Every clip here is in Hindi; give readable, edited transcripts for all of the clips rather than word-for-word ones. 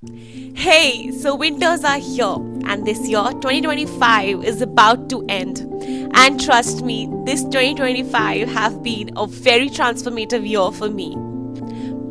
Hey, so winters are here, and this year, 2025, is about to end. And trust me, this 2025 have been a very transformative year for me.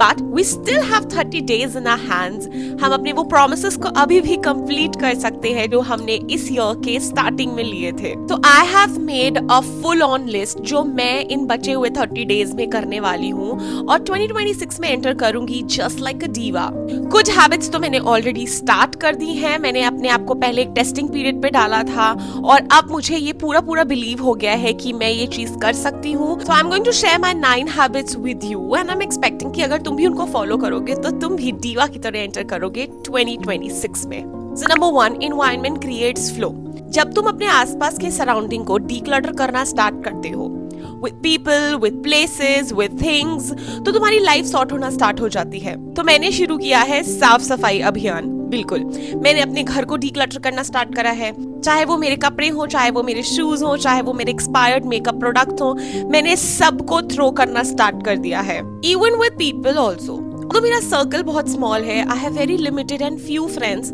But we still have 30 days in our hands. हम अपने वो प्रोमिसेस को अभी भी कंप्लीट कर सकते हैं जो हमने इस ईयर के स्टार्टिंग में लिए थे. तो I have made a full on list जो मैं इन बचे हुए 30 days में करने वाली हूँ और 2026 में एंटर करूंगी जस्ट लाइक अ डीवा. कुछ हैबिट्स तो मैंने ऑलरेडी स्टार्ट कर दी हैं. मैंने अपने आप को पहले एक टेस्टिंग पीरियड पे डाला था और अब मुझे ये पूरा बिलीव हो गया है कि मैं ये चीज कर सकती हूँ. So I am going to share my 9 habits with you and I am expecting कि अगर तुम भी उनको फॉलो करोगे तो तुम भी डीवा की तरह एंटर करोगे 2026 में. So number 1, environment creates flow. जब तुम अपने आसपास के सराउंडिंग को डीक्लटर करना स्टार्ट करते हो with people, with places, with things, तो तुम्हारी लाइफ सॉर्ट होना स्टार्ट हो जाती है. तो मैंने शुरू किया है साफ सफाई अभियान. बिल्कुल, मैंने अपने घर को डीक्लटर करना स्टार्ट करा है. चाहे वो मेरे कपड़े हो, चाहे वो मेरे शूज हो, चाहे वो मेरे एक्सपायर्ड मेकअप प्रोडक्ट हो, मैंने सबको थ्रो करना स्टार्ट कर दिया है. Even with people also. तो मेरा सर्कल बहुत स्मॉल है. I have very limited and few friends,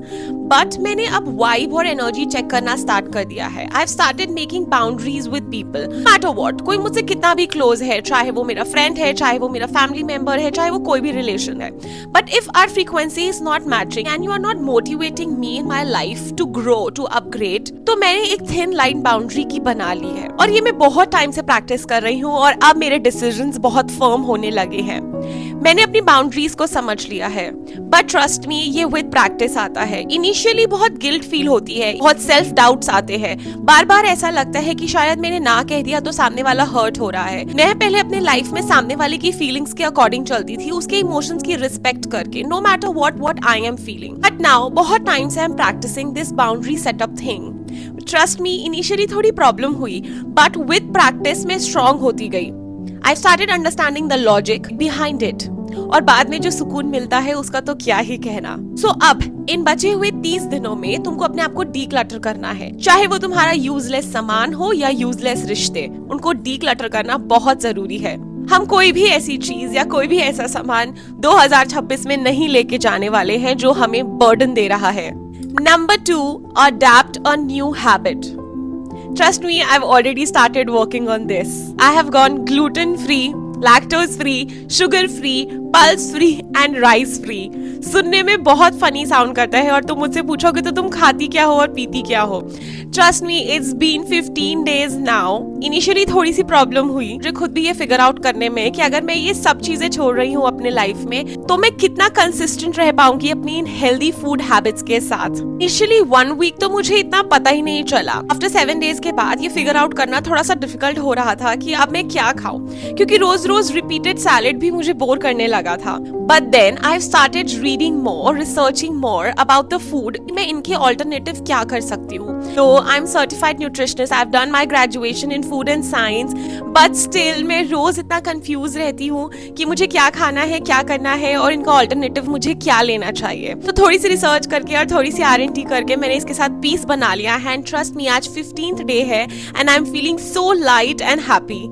but मैंने अब वाइब और एनर्जी चेक करना स्टार्ट कर दिया है. आई have started making boundaries with people. Matter what, कोई मुझसे कितना भी क्लोज है, चाहे वो मेरा फ्रेंड है, चाहे वो मेरा फैमिली मेंबर है, चाहे वो कोई भी रिलेशन है, but if our frequency is not matching and you are not motivating me in my life to grow, to upgrade, तो मैंने एक थिन लाइन बाउंड्री की बना ली है. और ये मैं बहुत टाइम से प्रैक्टिस कर रही हूँ और अब मेरे डिसीजंस बहुत फर्म होने लगे हैं. मैंने अपनी बाउंड्रीज को समझ लिया है, बट ट्रस्ट मी, ये विद प्रैक्टिस आता है. इनिशियली बहुत गिल्ट फील होती है, बहुत सेल्फ डाउट्स आते हैं, बार बार ऐसा लगता है कि शायद मैंने ना कह दिया तो सामने वाला हर्ट हो रहा है. मैं पहले अपने लाइफ में सामने वाले की फीलिंग्स के अकॉर्डिंग चलती थी, उसके इमोशंस की रिस्पेक्ट करके, no matter what I am feeling. But now बहुत टाइम से I am practicing this boundary setup thing. Trust me, initially थोड़ी प्रॉब्लम हुई, बट विद प्रैक्टिस में स्ट्रांग होती गई. I started understanding the logic behind it. और बाद में जो सुकून मिलता है उसका तो क्या ही कहना. So अब इन बचे हुए 30 दिनों में तुमको अपने आप को डीक्लटर करना है. चाहे वो तुम्हारा यूजलेस सामान हो या यूजलेस रिश्ते, उनको डीक्लटर करना बहुत जरूरी है. हम कोई भी ऐसी चीज या कोई भी ऐसा सामान 2026 में नहीं लेके जाने वाले हैं जो हमें बर्डन दे रहा है. Number 2, adapt a new habit. Trust me, I've already started working on this. I have gone gluten-free, lactose-free, sugar-free, pulse-free and rice-free. सुनने में बहुत फनी साउंड करता है और तुम मुझसे पूछोगे तो तुम खाती क्या हो और पीती क्या हो. Trust me, it's been 15 days now. Initially थोड़ी सी प्रॉब्लम हुई मुझे खुद भी ये फिगर आउट करने में कि अगर मैं ये सब चीजें छोड़ रही हूँ अपने लाइफ में तो मैं कितना कंसिस्टेंट रह पाऊंगी अपनी इन हेल्दी फूड हैबिट्स के साथ. इनिशियली 1 week तो मुझे इतना पता ही नहीं चला. आफ्टर 7 days के बाद ये फिगर आउट करना थोड़ा सा डिफिकल्ट हो रहा था कि अब मैं क्या खाऊं, क्योंकि रोज रोज रिपीटेड सैलेड भी मुझे बोर करने लगा था. But then I have started reading more, researching more about the food. मैं इनके ऑल्टरनेटिव क्या कर सकती हूँ. तो I am certified nutritionist, I have done my graduation in food and science, but still मैं रोज इतना कंफ्यूज रहती हूँ कि मुझे क्या खाना है, क्या करना है और इनका ऑल्टरनेटिव मुझे क्या लेना चाहिए. तो थोड़ी सी रिसर्च करके और थोड़ी सी R&D करके मैंने इसके साथ पीस बना लिया है. एंड ट्रस्ट मी, आज 15th डे है and I am feeling so light and happy.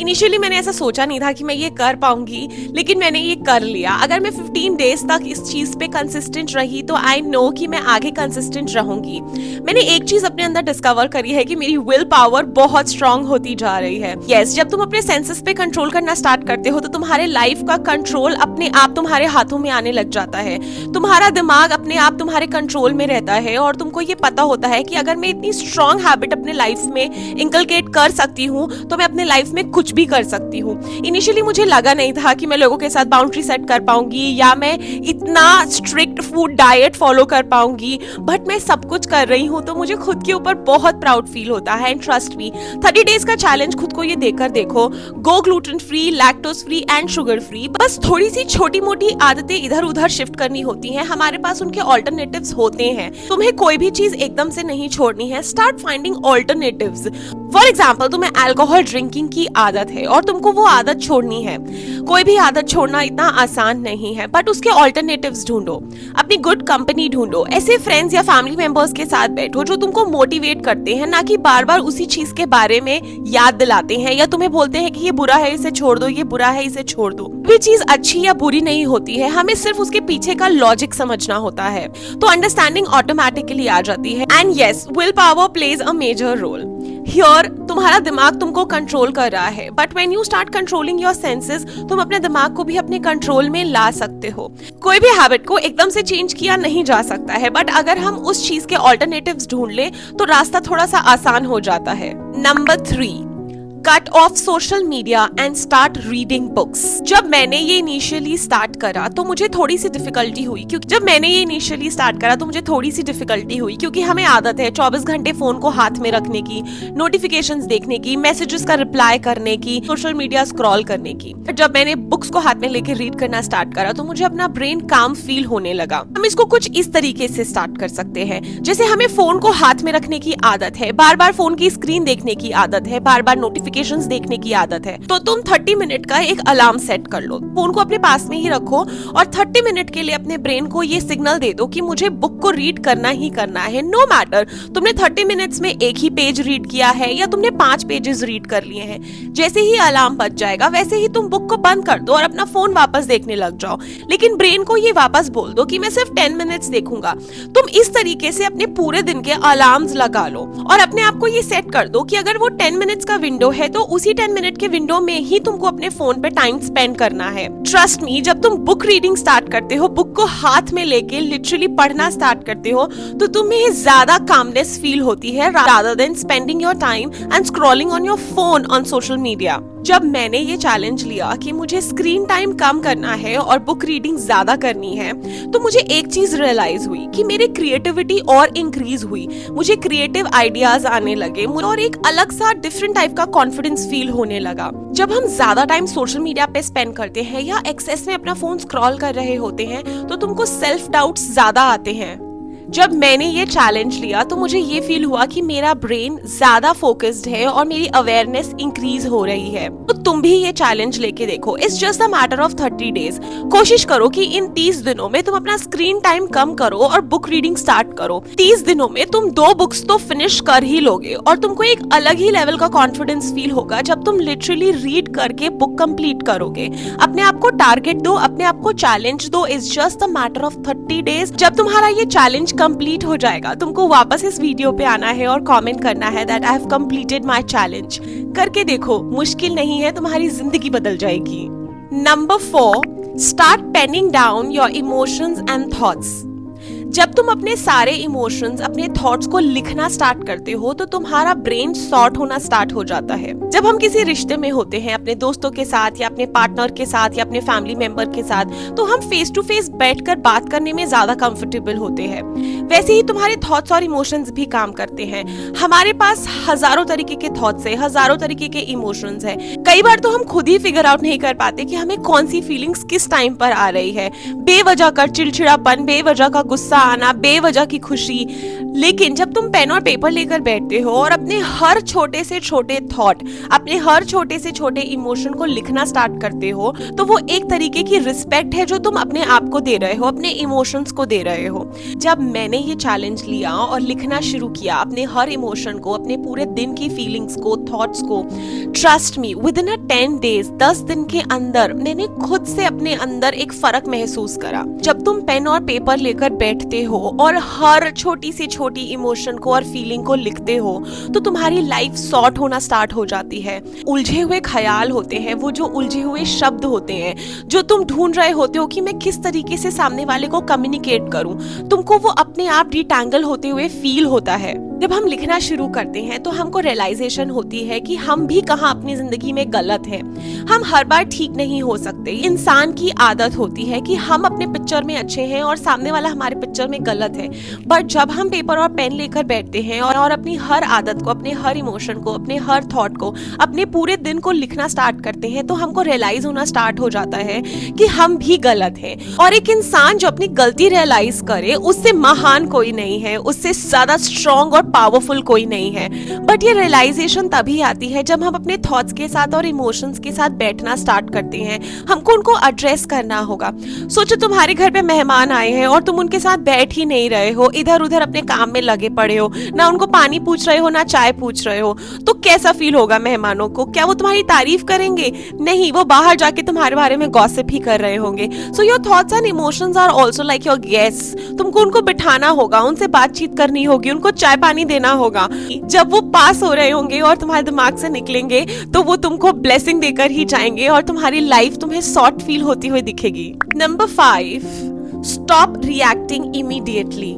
Initially मैंने ऐसा सोचा नहीं था कि मैं ये कर पाऊंगी, लेकिन मैंने ये कर लिया. अगर मैं 15 डेज तक इस चीज पे कंसिस्टेंट रही तो आई नो कि मैं आगे कंसिस्टेंट रहूंगी. मैंने एक चीज अपने अंदर डिस्कवर करी है कि मेरी विल पावर बहुत स्ट्रांग होती जा रही है. यस, जब तुम अपने सेंसेस पे कंट्रोल करना स्टार्ट करते हो तो तुम्हारे लाइफ का कंट्रोल अपने आप तुम्हारे हाथों में आने लग जाता है. तुम्हारा दिमाग अपने आप तुम्हारे कंट्रोल में रहता है और तुमको ये पता होता है कि अगर मैं इतनी स्ट्रांग हैबिट अपने लाइफ में इंकलकेट कर सकती हूँ तो मैं अपने लाइफ में कुछ भी कर सकती हूँ. इनिशियली मुझे लगा नहीं था कि मैं लोगों के साथ बाउंड्री सेट कर पाऊंगी या मैं इतना स्ट्रिक्ट फूड डाइट फॉलो कर पाऊंगी, बट मैं सब कुछ कर रही हूँ तो मुझे खुद के ऊपर बहुत प्राउड फील होता है. एंड ट्रस्ट मी, 30 डेज का चैलेंज खुद को ये देकर देखो. Go gluten free, lactose free and sugar free. बस थोड़ी सी छोटी मोटी आदतें इधर उधर शिफ्ट करनी होती हैं. हमारे पास उनके ऑल्टरनेटिव्स होते हैं. तुम्हें कोई भी चीज एकदम से नहीं छोड़नी है. Start finding alternatives. For example, तुम्हें अल्कोहल ड्रिंकिंग की आदत आदत है और तुमको वो आदत छोड़नी है। कोई भी आदत छोड़ना इतना आसान नहीं है, बट उसके ऑल्टरनेटिव्स ढूंढो, अपनी गुड कंपनी ढूंढो, ऐसे फ्रेंड्स या फैमिली मेंबर्स के साथ बैठो जो तुमको मोटिवेट करते हैं, ना कि बार बार उसी चीज के बारे में याद दिलाते हैं या तुम्हें बोलते हैं कि ये बुरा है इसे छोड़ दो, ये बुरा है इसे छोड़ दो। कोई चीज अच्छी या बुरी नहीं होती है, हमें सिर्फ उसके पीछे का लॉजिक समझना होता है, तो अंडरस्टैंडिंग ऑटोमेटिकली आ जाती है। And yes, will power plays a major role here. तुम्हारा दिमाग तुमको कंट्रोल कर रहा है, but when you start controlling your senses, तुम अपने दिमाग को भी अपने कंट्रोल में ला सकते हो। कोई भी हैबिट को एकदम से चेंज किया नहीं जा सकता है, बट अगर हम उस चीज के ऑल्टरनेटिव्स ढूंढ ले तो रास्ता थोड़ा सा आसान हो जाता है। Number 3, cut off social media and start reading books. जब मैंने ये इनिशियली स्टार्ट करा तो मुझे थोड़ी सी डिफिकल्टी हुई, क्योंकि हमें आदत है 24 घंटे फोन को हाथ में रखने की, नोटिफिकेशंस देखने की, मैसेजेस का रिप्लाई करने की, सोशल मीडिया स्क्रॉल करने की। जब मैंने बुक्स को हाथ में लेके रीड करना स्टार्ट करा तो मुझे अपना ब्रेन काम फील होने लगा। हम इसको कुछ इस तरीके से स्टार्ट कर सकते हैं, जैसे हमें फोन को हाथ में रखने की आदत है, बार बार फोन की स्क्रीन देखने की आदत है, बार बार नोटिफिकेशंस देखने की आदत है, तो तुम 30 मिनट का एक अलार्म सेट कर लो, फोन को अपने पास में ही रखो और 30 मिनट के लिए अपने ब्रेन को ये सिग्नल दे दो कि मुझे बुक को रीड करना ही करना है। नो मैटर तुमने 30 मिनट्स में एक ही पेज रीड किया है या तुमने 5 पेजेस रीड कर लिए हैं, जैसे ही अलार्म बज जाएगा वैसे ही तुम बुक को बंद कर दो और अपना फोन वापस देखने लग जाओ। लेकिन ब्रेन को ये वापस बोल दो कि मैं सिर्फ 10 मिनट्स देखूंगा। तुम इस तरीके से अपने पूरे दिन के अलार्म्स लगा लो और अपने आप को ये सेट कर दो कि अगर वो 10 मिनट्स का विंडो है तो उसी 10 मिनट के विंडो में ही तुमको अपने फोन पे टाइम स्पेंड करना है। ट्रस्ट मी, जब तुम बुक रीडिंग स्टार्ट करते हो, बुक को हाथ में लेके लिटरली पढ़ना स्टार्ट करते हो, तो तुम्हें ज्यादा कामनेस फील होती है rather than spending your time and scrolling on your phone on social media. जब मैंने ये चैलेंज लिया कि मुझे स्क्रीन टाइम कम करना है और बुक रीडिंग ज्यादा करनी है, तो मुझे एक चीज रियलाइज हुई कि मेरी क्रिएटिविटी और इंक्रीज हुई, मुझे क्रिएटिव आइडियाज आने लगे और एक अलग सा डिफरेंट टाइप का कॉन्फिडेंस फील होने लगा। जब हम ज्यादा टाइम सोशल मीडिया पे स्पेंड करते हैं या एक्सेस में अपना फोन स्क्रॉल कर रहे होते हैं, तो तुमको सेल्फ डाउट्स ज्यादा आते हैं। जब मैंने ये चैलेंज लिया तो मुझे ये फील हुआ कि मेरा ब्रेन ज्यादा फोकस्ड है और मेरी अवेयरनेस इंक्रीज हो रही है। तो तुम भी ये चैलेंज लेके देखो। It's just a matter of 30 days. कोशिश करो कि इन 30 दिनों में तुम अपना स्क्रीन टाइम कम करो और बुक रीडिंग स्टार्ट करो। 30 दिनों में तुम 2 बुक्स तो फिनिश कर ही लोगे और तुमको एक अलग ही लेवल का कॉन्फिडेंस फील होगा जब तुम लिटरली रीड करके बुक कंप्लीट करोगे। अपने आप को टारगेट दो, अपने आप को चैलेंज दो। It's just a matter of 30 days. जब तुम्हारा ये चैलेंज कंप्लीट हो जाएगा, तुमको वापस इस वीडियो पे आना है और कमेंट करना है that I have completed my challenge. करके देखो, मुश्किल नहीं है, तुम्हारी जिंदगी बदल जाएगी। Number 4, start penning down your emotions and thoughts. जब तुम अपने सारे इमोशंस, अपने थॉट्स को लिखना स्टार्ट करते हो तो तुम्हारा ब्रेन सॉर्ट होना स्टार्ट हो जाता है। जब हम किसी रिश्ते में होते हैं, अपने दोस्तों के साथ या अपने पार्टनर के साथ या अपने फैमिली मेंबर के साथ, तो हम फेस टू फेस बैठकर बात करने में ज्यादा कंफर्टेबल होते हैं। वैसे ही तुम्हारे थॉट्स और इमोशंस भी काम करते हैं। हमारे पास हजारों तरीके के थॉट्स है, हजारों तरीके के इमोशंस है। कई बार तो हम खुद ही फिगर आउट नहीं कर पाते कि हमें कौन सी फीलिंग्स किस टाइम पर आ रही है। बेवजह का चिड़चिड़ापन, बेवजह का गुस्सा आना, बेवजह की खुशी। लेकिन जब तुम पेन और पेपर लेकर बैठते हो और अपने हर छोटे से छोटे थॉट, अपने हर छोटे से छोटे इमोशन को लिखना स्टार्ट करते हो, तो वो एक तरीके की रिस्पेक्ट है जो तुम अपने आप को दे रहे हो, अपने इमोशंस को दे रहे हो। जब मैंने ये चैलेंज लिया और लिखना शुरू किया अपने हर इमोशन को, अपने पूरे दिन की फीलिंग्स को, थॉट्स को, trust me, with in 10 days, 10 दिन के अंदर मैंने खुद से अपने अंदर एक फर्क महसूस करा। जब तुम पेन और पेपर लेकर बैठते हो और हर छोटी से छोटी इमोशन को और फीलिंग को लिखते हो, तो तुम्हारी लाइफ सॉर्ट होना स्टार्ट हो जाती है। उलझे हुए ख्याल होते हैं, वो जो उलझे हुए शब्द होते हैं, जो तुम ढूंढ रहे होते हो कि मैं किस तरीके से सामने वाले को कम्युनिकेट करूं, तुमको वो अपने आप डिटैंगल होते हुए फील होता है। जब हम लिखना शुरू करते हैं तो हमको रियलाइजेशन होती है कि हम भी कहाँ अपनी जिंदगी में गलत हैं। हम हर बार ठीक नहीं हो सकते। इंसान की आदत होती है कि हम अपने पिक्चर में अच्छे हैं और सामने वाला हमारे पिक्चर में गलत है। बट जब हम पेपर और पेन लेकर बैठते हैं और अपनी हर आदत को, अपने हर इमोशन को, अपने हर थॉट को, अपने पूरे दिन को लिखना स्टार्ट करते हैं, तो हमको रियलाइज होना स्टार्ट हो जाता है कि हम भी गलत हैं। और एक इंसान जो अपनी गलती रियलाइज करे, उससे महान कोई नहीं है, उससे ज्यादा स्ट्रॉन्ग और पावरफुल कोई नहीं है। बट ये रियलाइजेशन तभी आती है जब हम अपने थॉट्स के साथ और इमोशंस के साथ बैठना स्टार्ट करते हैं। हमको उनको एड्रेस करना होगा। सोचो तुम्हारे घर पे मेहमान आए हैं और तुम उनके साथ बैठ ही नहीं रहे हो, इधर उधर अपने काम में लगे पड़े हो, ना उनको पानी पूछ रहे हो ना चाय पूछ रहे हो, तो कैसा फील होगा मेहमानों को? क्या वो तुम्हारी तारीफ करेंगे? नहीं, वो बाहर जाके तुम्हारे बारे में गॉसिप ही कर रहे होंगे। So your thoughts and emotions are also like your guests. तुमको उनको बिठाना होगा, उनसे बातचीत करनी होगी, उनको चाय पानी देना होगा। जब वो पास हो रहे होंगे और तुम्हारे दिमाग से निकलेंगे तो वो तुमको ब्लेसिंग देकर ही जाएंगे और तुम्हारी लाइफ तुम्हें सॉर्ट फील होती हुई दिखेगी। Number 5, stop reacting immediately.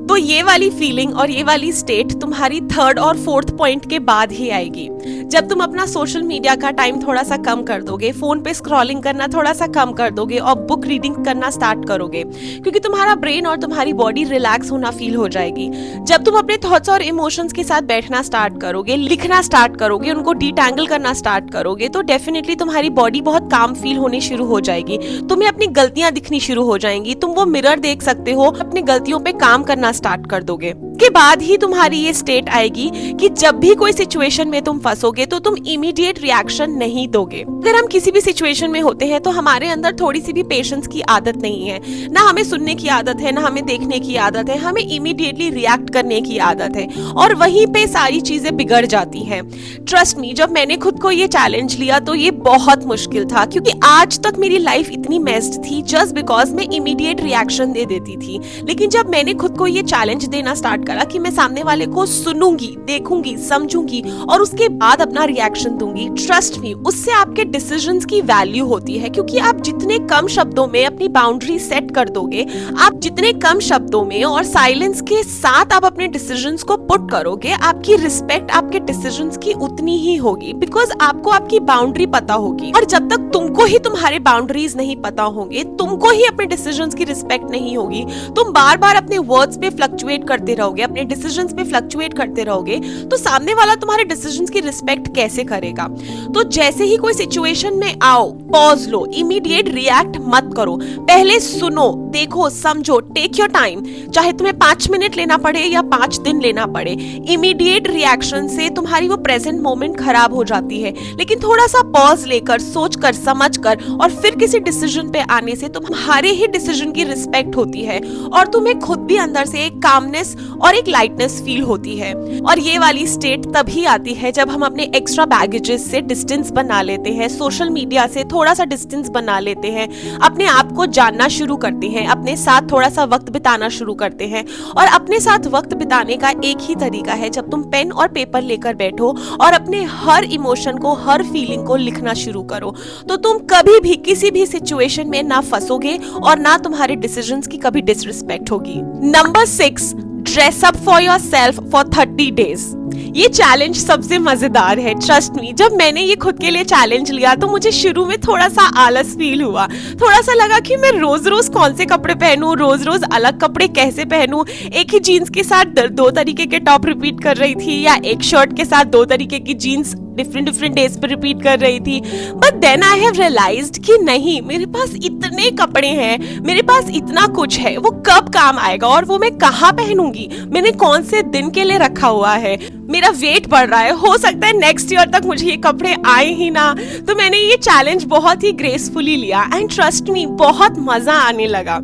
तो ये वाली फीलिंग और ये वाली स्टेट तुम्हारी 3rd और 4th पॉइंट के बाद ही आएगी, जब तुम अपना सोशल मीडिया का टाइम थोड़ा सा कम कर दोगे, फोन पे स्क्रॉलिंग करना थोड़ा सा कम कर दोगे और बुक रीडिंग करना स्टार्ट करोगे, क्योंकि तुम्हारा ब्रेन और तुम्हारी बॉडी रिलैक्स होना फील हो जाएगी। जब तुम अपने थॉट्स और इमोशंस के साथ बैठना स्टार्ट करोगे, लिखना स्टार्ट करोगे, उनको डिटैंगल करना स्टार्ट करोगे, तो डेफिनेटली तुम्हारी बॉडी बहुत काम फील होनी शुरू हो जाएगी। तुम्हें अपनी गलतियां दिखनी शुरू हो जाएंगी, तुम वो मिरर देख सकते हो, अपनी गलतियों पे काम करना स्टार्ट कर दोगे। के बाद ही तुम्हारी ये स्टेट आएगी कि जब भी कोई सिचुएशन में तुम फंसोगे तो तुम इमीडिएट रिएक्शन नहीं दोगे। अगर हम किसी भी सिचुएशन में होते हैं तो हमारे अंदर थोड़ी सी भी पेशेंस की आदत नहीं है, ना हमें सुनने की आदत है, ना हमें देखने की आदत है, हमें इमीडिएटली रिएक्ट करने की आदत है और वहीं पे सारी चीजें बिगड़ जाती हैं। ट्रस्ट मी, जब मैंने खुद को ये चैलेंज लिया तो ये बहुत मुश्किल था, क्योंकि आज तक मेरी लाइफ इतनी मेस्ड थी जस्ट बिकॉज मैं इमीडिएट रिएक्शन दे देती थी। लेकिन जब मैंने खुद को ये चैलेंज देना स्टार्ट करा कि मैं सामने वाले को सुनूंगी, देखूंगी, समझूंगी और उसके बाद अपना रिएक्शन दूंगी, ट्रस्ट मी, उससे आपके डिसीजंस की वैल्यू होती है। क्योंकि आप जितने कम शब्दों में अपनी बाउंड्री सेट कर दोगे, आप जितने कम शब्दों में और साइलेंस के साथ आप अपने डिसीजंस को पुट करोगे, आपकी रिस्पेक्ट आपके डिसीजंस की उतनी ही होगी, बिकॉज आपको आपकी बाउंड्री पता होगी। और जब तक तुमको ही तुम्हारे बाउंड्रीज नहीं पता होंगे, तुमको ही अपने डिसीजंस की रिस्पेक्ट नहीं होगी, तुम बार बार अपने वर्ड्स पे फ्लक्चुएट करते रहोगे, अपने डिसीजंस पे फ्लक्चुएट करते रहोगे, तो सामने वाला तुम्हारे डिसीजंस की रिस्पेक्ट कैसे करेगा? तो जैसे ही कोई सिचुएशन में आओ, पॉज लो, इमीडिएट रिएक्ट मत करो, पहले सुनो, देखो, समझो, टेक योर टाइम, चाहे तुम्हें 5 मिनट लेना पड़े या 5 दिन लेना पड़े। इमीडिएट रिएक्शन से तुम्हारी वो प्रेजेंट मोमेंट खराब हो जाती है, लेकिन थोड़ा सा पॉज लेकर, सोचकर, समझकर और फिर किसी डिसीजन पे आने से तुम्हारे ही डिसीजन की रिस्पेक्ट होती है और तुम्हें खुद भी अंदर से एक कामनेस और एक लाइटनेस फील होती है। और ये वाली स्टेट तभी आती है जब हम अपने एक्स्ट्रा बैगेजेस से डिस्टेंस बना लेते हैं, सोशल मीडिया से थोड़ा सा डिस्टेंस बना लेते हैं, अपने आप को जानना शुरू करते हैं, अपने साथ थोड़ा सा वक्त बिताना शुरू करते हैं। और अपने साथ वक्त बिताने का एक ही तरीका है, जब तुम पेन और पेपर लेकर बैठो और अपने हर इमोशन को, हर फीलिंग को लिखना शुरू करो, तो तुम कभी भी किसी भी सिचुएशन में ना फंसोगे और ना तुम्हारे डिसीजंस की कभी डिसरिस्पेक्ट होगी। Number 6, dress up for your self for 30 days। ये चैलेंज सबसे मजेदार है, ट्रस्ट मी। जब मैंने ये खुद के लिए चैलेंज लिया तो मुझे शुरू में थोड़ा सा आलस फील हुआ, थोड़ा सा लगा कि मैं रोज रोज कौन से कपड़े पहनूं, रोज रोज अलग कपड़े कैसे पहनूं, एक ही जीन्स के साथ 2 तरीके के टॉप रिपीट कर रही थी या एक शर्ट के साथ 2 तरीके की जीन्स डिफरेंट डेज पे रिपीट कर रही थी। But then I have realized कि नहीं, मेरे पास इतने कपड़े हैं, मेरे पास इतना कुछ है, वो कब काम आएगा और वो मैं कहाँ पहनूंगी, मैंने कौन से दिन के लिए रखा हुआ है, मेरा वेट बढ़ रहा है, हो सकता है नेक्स्ट ईयर तक मुझे ये कपड़े आए ही ना। तो मैंने ये चैलेंज बहुत ही ग्रेसफुली लिया एंड ट्रस्ट मी, बहुत मजा आने लगा।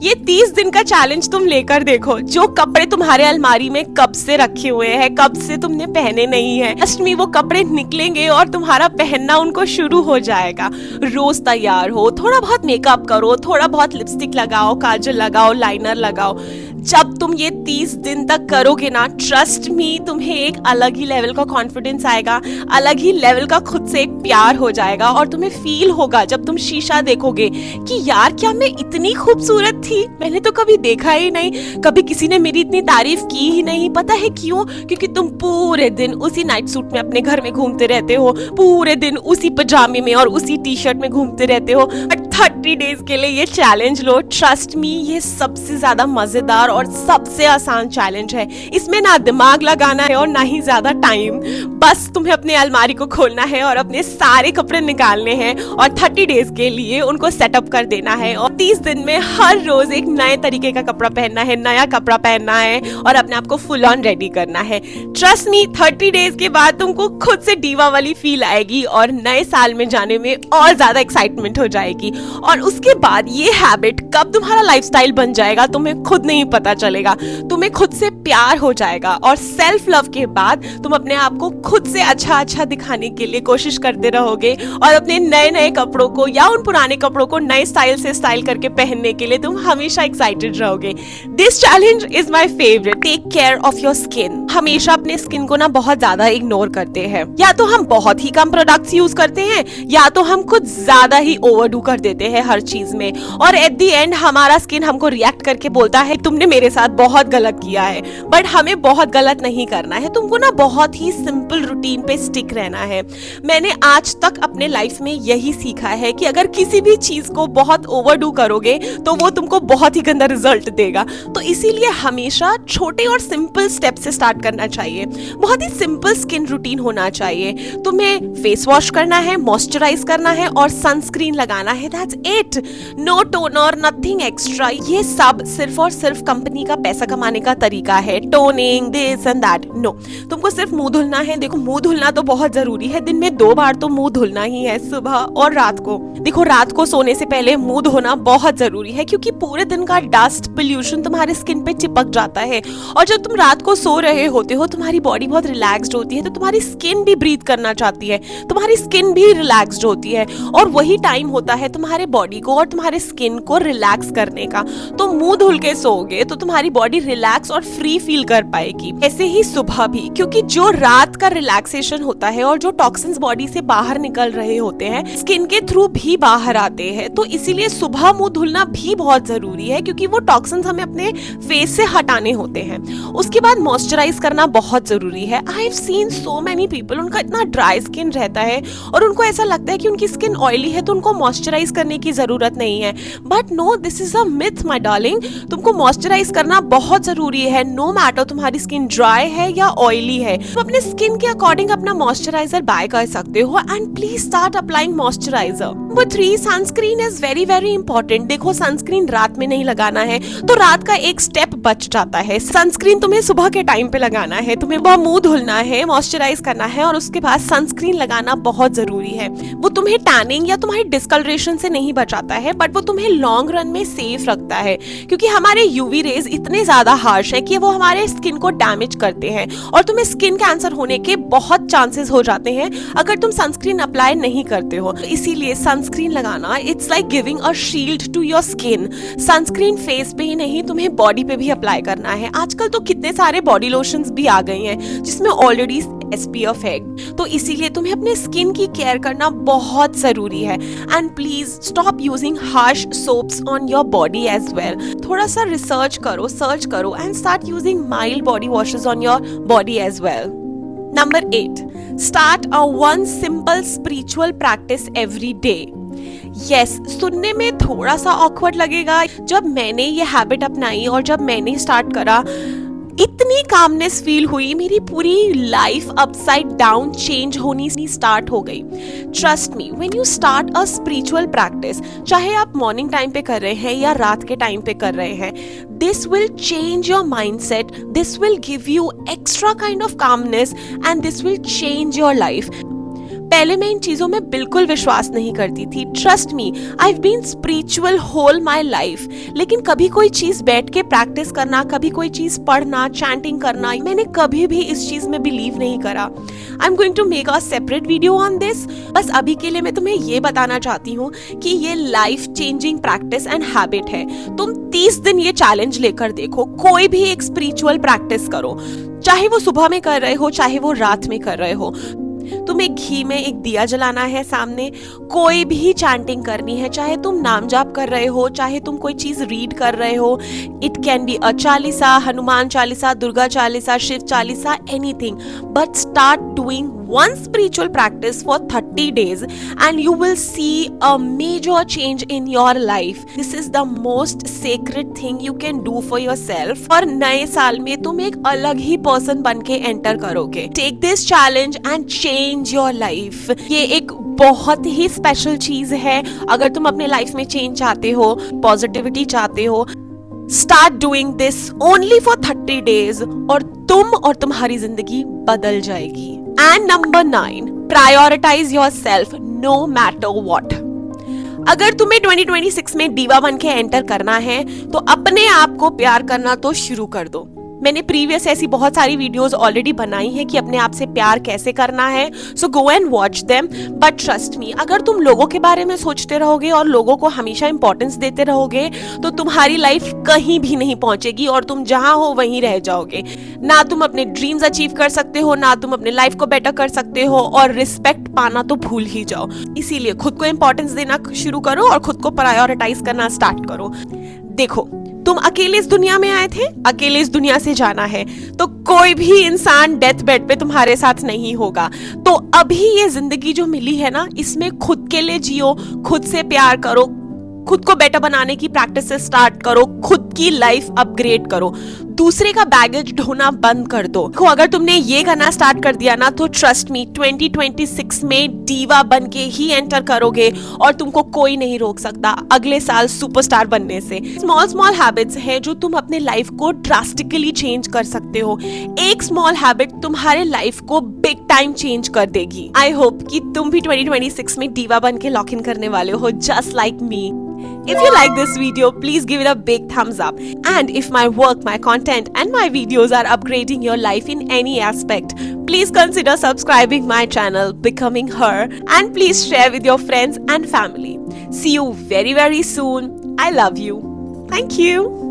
ये 30 दिन का चैलेंज तुम लेकर देखो, जो कपड़े तुम्हारे अलमारी में कब से रखे हुए हैं, कब से तुमने पहने नहीं है, ट्रस्ट मी वो कपड़े निकलेंगे और तुम्हारा पहनना उनको शुरू हो जाएगा। रोज तैयार हो, थोड़ा बहुत मेकअप करो, थोड़ा बहुत लिपस्टिक लगाओ, काजल लगाओ, लाइनर लगाओ। जब तुम ये 30 दिन तक करोगे ना, ट्रस्ट मी, तुम्हें एक अलग ही लेवल का कॉन्फिडेंस आएगा, अलग ही लेवल का खुद से एक प्यार हो जाएगा और तुम्हें फील होगा जब तुम शीशा देखोगे कि यार क्या मैं इतनी खूबसूरत थी, मैंने तो कभी देखा ही नहीं, कभी किसी ने मेरी इतनी तारीफ की ही नहीं। पता है क्यों? क्योंकि तुम पूरे दिन उसी नाइट सूट में अपने घर में घूमते रहते हो, पूरे दिन उसी पजामे में और उसी टी शर्ट में घूमते रहते हो, बट 30 डेज के लिए ये चैलेंज लो। ट्रस्ट मी, ये सबसे ज्यादा मजेदार और सबसे आसान चैलेंज है। इसमें ना दिमाग लगाना है और ना ही ज्यादा टाइम। बस तुम्हें अपने अलमारी को खोलना है और अपने सारे कपड़े निकालने हैं और 30 डेज के लिए उनको सेटअप कर देना है। और 30 दिन में हर रोज एक नए तरीके का कपड़ा पहनना है, नया कपड़ा पहनना है और अपने आप को फुल ऑन रेडी करना है। ट्रस्ट मी, 30 डेज के बाद तुमको खुद से डीवा वाली फील आएगी और नए साल में जाने में और ज्यादा एक्साइटमेंट हो जाएगी। और उसके बाद ये हैबिट कब तुम्हारा लाइफस्टाइल बन जाएगा तुम्हें खुद नहीं पता चलेगा। तुम्हें खुद से प्यार हो जाएगा और सेल्फ लव के बाद तुम अपने आप को खुद से अच्छा दिखाने के लिए कोशिश करते रहोगे और अपने नए नए कपड़ों को या उन पुराने कपड़ों को नए स्टाइल से स्टाइल करके पहनने के लिए तुम हमेशा एक्साइटेड रहोगे। This challenge is my favourite. Take care of your skin. हमेशा अपने स्किन को ना बहुत ज्यादा इग्नोर करते हैं। या तो हम बहुत ही कम प्रोडक्ट्स यूज करते हैं या तो हम कुछ ज्यादा ही ओवरडू कर देते हैं हर चीज में, और एट द एंड हमारा स्किन हमको रिएक्ट करके बोलता है तुमने मेरे साथ बहुत गलत किया है। बट हमें बहुत गलत नहीं करना है। तुमको ना बहुत ही सिंपल रूटीन पे स्टिक रहना है। मैंने आज तक अपने लाइफ में यही सीखा है कि अगर किसी भी चीज को बहुत ओवरडू करोगे तो वो तुमको बहुत ही गंदा रिजल्ट देगा। तो इसीलिए हमेशा छोटे और सिंपल स्टेप से स्टार्ट करना चाहिए। बहुत ही सिंपल स्किन रूटीन होना चाहिए। तुम्हें फेस वॉश करना है, मॉइस्चराइज करना है और सनस्क्रीन लगाना है। That's it. No toner, nothing extra. ये सब सिर्फ और सिर्फ कंपनी का पैसा कमाने का तरीका है। Toning, this and that, no. तुमको सिर्फ मुंह धुलना है। देखो, मुंह धुलना तो बहुत जरूरी है। दिन में 2 बार तो मुंह धुलना ही है, सुबह और रात को। देखो, रात को सोने से पहले मुंह धोना बहुत जरूरी है क्योंकि पूरे दिन का डस्ट, पोल्यूशन तुम्हारे स्किन पे चिपक जाता है। और जब तुम रात को सो रहे होते हो तुम्हारी बॉडी बहुत रिलैक्स्ड होती है, तो तुम्हारी स्किन भी ब्रीथ करना चाहती है, तुम्हारी स्किन भी रिलैक्स्ड होती है। और वही टाइम होता है तुम्हारे बॉडी को और तुम्हारे स्किन को रिलैक्स करने का। तो मुंह धुल के सोओगे तो तुम्हारी बॉडी रिलैक्स और फ्री फील कर पाएगी। ऐसे ही सुबह भी, क्योंकि जो रात का रिलैक्सेशन होता है और जो टॉक्सिन्स बॉडी से बाहर निकल रहे होते हैं स्किन के थ्रू भी बाहर आते हैं। तो इसीलिए सुबह मुंह धुलना भी बहुत जरूरी है क्योंकि वो टॉक्सिन्स हमें अपने फेस से हटाने होते हैं। उसके बाद मॉइस्चराइज करना बहुत जरूरी है। I have seen so many people, उनका इतना ड्राई स्किन रहता है और उनको ऐसा लगता है कि उनकी स्किन ऑयली है तो उनको मॉइस्चराइज करने की जरूरत नहीं है। But no, this is a myth my darling. तुमको मॉइस्चराइज करना बहुत जरूरी है। नो मैटर तुम्हारी स्किन ड्राई है या ऑयली है, तुम अपने स्किन के अकॉर्डिंग अपना मॉइस्चराइजर बाय कर सकते हो। And please start applying moisturiser. Number 3, sunscreen is very very important. देखो, सनस्क्रीन रात में नहीं लगाना है तो रात का एक स्टेप बच जाता है। सनस्क्रीन तुम्हें सुबह के टाइम पे लगाना है। तुम्हें मुंह धुलना है, मॉइस्चराइज करना है और उसके बाद सनस्क्रीन लगाना बहुत जरूरी है। वो तुम्हें टैनिंग या तुम्हारी डिस्कलरेशन से नहीं बचाता है बट वो तुम्हें लॉन्ग रन में सेफ रखता है क्योंकि हमारे यूवी रेज इतने ज्यादा हार्श है कि वो हमारे स्किन को डैमेज करते हैं और तुम्हें स्किन कैंसर होने के बहुत चांसेस हो जाते हैं अगर तुम सनस्क्रीन अप्लाई नहीं करते हो। तो इसीलिए सनस्क्रीन लगाना, it's like giving a shield to your skin. Sunscreen face पे ही नहीं तुम्हें बॉडी पे भी अप्लाई करना है। आजकल तो कितने सारे बॉडी लोशंस भी आ गए हैं जिसमें ऑलरेडी SPF है। तो इसीलिए तुम्हें अपने स्किन की केयर करना बहुत जरूरी है। And please stop using harsh soaps on your body as well. थोड़ा सा रिसर्च करो, सर्च करो and start using mild body washes on your body as well. Number 8, start a one simple spiritual practice every day. Yes, सुनने में थोड़ा सा awkward लगेगा। जब मैंने ये हैबिट अपनाई और जब मैंने स्टार्ट करा इतनी कामनेस फील हुई, मेरी पूरी लाइफ अपसाइड डाउन चेंज होनी स्टार्ट हो गई। Trust me, when you start a spiritual practice, चाहे आप मॉर्निंग टाइम पे कर रहे हैं या रात के टाइम पे कर रहे हैं, this will change your mindset, this will give you extra kind of calmness and this will change your life. पहले मैं इन चीजों में बिल्कुल विश्वास नहीं करती थी। Trust me, I have been spiritual whole my life, लेकिन कभी कोई चीज बैठ के प्रैक्टिस करना, कभी कोई चीज पढ़ना, चैंटिंग करना, मैंने कभी भी इस चीज में बिलीव नहीं करा। I am going to make a separate video on this. बस अभी के लिए मैं तुम्हें ये बताना चाहती हूँ कि ये life changing practice and habit है। तुम 30 दिन ये चैलेंज लेकर देखो, कोई भी एक स्पिरिचुअल प्रैक्टिस करो, चाहे वो सुबह में कर रहे हो चाहे वो रात में कर रहे हो। तुम्हें घी में एक दिया जलाना है सामने, कोई भी चैंटिंग करनी है, चाहे तुम नाम जाप कर रहे हो, चाहे तुम कोई चीज रीड कर रहे हो, it can be a chalisa, Hanuman Chalisa, Durga Chalisa, Shiv Chalisa, anything, but start doing one spiritual practice for 30 days and you will see a major change in your life. This is the most sacred thing you can do for yourself. और नए साल में तुम एक अलग ही पर्सन बन के एंटर करोगे. Take this challenge and change your life. ये एक बहुत ही स्पेशल चीज है. अगर तुम अपने लाइफ में चेंज चाहते हो, पॉजिटिविटी चाहते हो, start doing this only for 30 days और तुम और तुम्हारी जिंदगी बदल जाएगी. And number 9, prioritise yourself no matter what. अगर तुम्हें 2026 में डीवा बन के एंटर करना है तो अपने आप को प्यार करना तो शुरू कर दो. मैंने प्रीवियस ऐसी बहुत सारी वीडियोस ऑलरेडी बनाई हैं कि अपने आप से प्यार कैसे करना है, so go and watch them. But trust me, अगर तुम लोगों के बारे में सोचते रहोगे और लोगों को हमेशा इंपॉर्टेंस देते रहोगे तो तुम्हारी लाइफ कहीं भी नहीं पहुंचेगी और तुम जहां हो वहीं रह जाओगे. ना तुम अपने ड्रीम्स अचीव कर सकते हो, ना तुम अपने लाइफ को बेटर कर सकते हो, और रिस्पेक्ट पाना तो भूल ही जाओ. इसीलिए खुद को इंपॉर्टेंस देना शुरू करो और खुद को प्रायोरिटाइज करना स्टार्ट करो. देखो, तुम अकेले इस दुनिया में आए थे, अकेले इस दुनिया से जाना है, तो कोई भी इंसान डेथ बेड पे तुम्हारे साथ नहीं होगा. तो अभी ये जिंदगी जो मिली है ना, इसमें खुद के लिए जियो, खुद से प्यार करो, खुद को बेटर बनाने की प्रैक्टिस से स्टार्ट करो, खुद की लाइफ अपग्रेड करो, दूसरे का बैगेज ढोना बंद कर दो. तो अगर तुमने ये करना स्टार्ट कर दिया ना, तो ट्रस्ट मी 2026 में डीवा बन के ही एंटर करोगे और तुमको कोई नहीं रोक सकता अगले साल सुपरस्टार बनने से. स्मॉल स्मॉल हैबिट्स हैं जो तुम अपने लाइफ को ड्रास्टिकली चेंज कर सकते हो. एक स्मॉल हैबिट तुम्हारे लाइफ को बिग टाइम चेंज कर देगी. आई होप कि तुम भी 2026 में डीवा बन के लॉक इन करने वाले हो, just like me. If you like this video, please give it a big thumbs up. And if my work, my content and my videos are upgrading your life in any aspect, please consider subscribing my channel, becoming her, and please share with your friends and family. See you very, very soon. I love you. Thank you.